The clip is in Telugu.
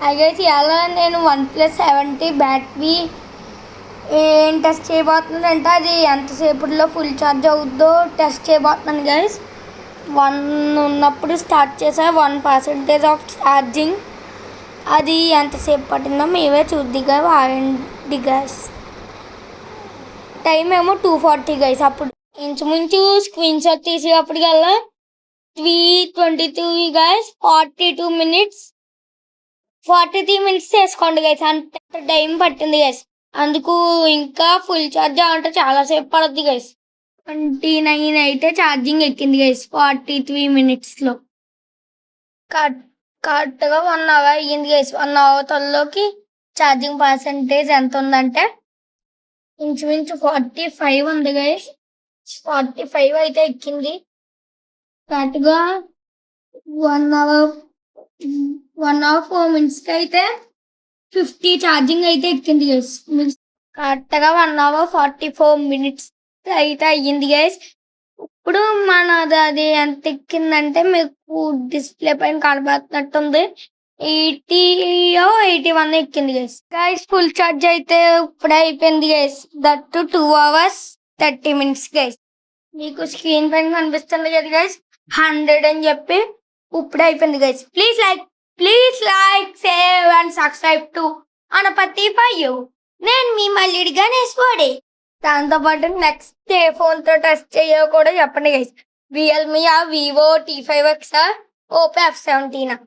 అయితే ఇలా నేను OnePlus 7T బ్యాటరీ ఏం టెస్ట్ చేయబోతున్నానంటే అది ఎంతసేపట్లో ఫుల్ ఛార్జ్ అవుద్దో టెస్ట్ చేయబోతున్నాను గైస్. 1 ఉన్నప్పుడు స్టార్ట్ చేసా, 1% ఆఫ్ ఛార్జింగ్. అది ఎంతసేపు పట్టిందో మేమే చూద్దిగా వాడండి గైస్. టైం ఏమో 2:40 గైస్. అప్పుడు ఇంచుమించు స్క్రీన్ షాట్ తీసేటప్పటికల్లా 3:22 గైస్. 42 minutes 43 minutes చేసుకోండి గైస్. అంత టైం పట్టింది గైస్. అందుకు ఇంకా ఫుల్ ఛార్జ్ అంటే చాలాసేపు పడుద్ది గైస్. 29 అయితే ఛార్జింగ్ ఎక్కింది గైస్ 43 minutesలో. కరెక్ట్గా 1 hour అయ్యింది గైస్. 1 hour తల్లోకి ఛార్జింగ్ పర్సెంటేజ్ ఎంత ఉందంటే ఇంచుమించు 45 ఉంది గైస్. 45 అయితే ఎక్కింది. కరెక్ట్గా 1 hour 4 minutesకి అయితే 50 ఛార్జింగ్ అయితే ఎక్కింది గైస్. కరెక్ట్గా 1 hour 44 minutes అయితే అయ్యింది గైస్. ఇప్పుడు మనది అది ఎంత ఎక్కిందంటే మీకు డిస్ప్లే పైన కనబడుతున్నట్టుంది. 81 ఎక్కింది గైస్. ఫుల్ ఛార్జ్ అయితే ఇప్పుడు అయిపోయింది guys. That 2 hours 30 minutes guys. మీకు స్క్రీన్ పైన కనిపిస్తుంది కదా గైస్ 100 అని చెప్పి ఇప్పుడు అయిపోయింది guys. Please like save and subscribe to అనపతి ఫైవ్. నేను మీ మల్లిడి గణేష్ వాడే. దాంతోపాటు నెక్స్ట్ ఏ ఫోన్తో టెస్ట్ చేయో కూడా చెప్పండి guys. Realme, Vivo T5X, Oppo F17.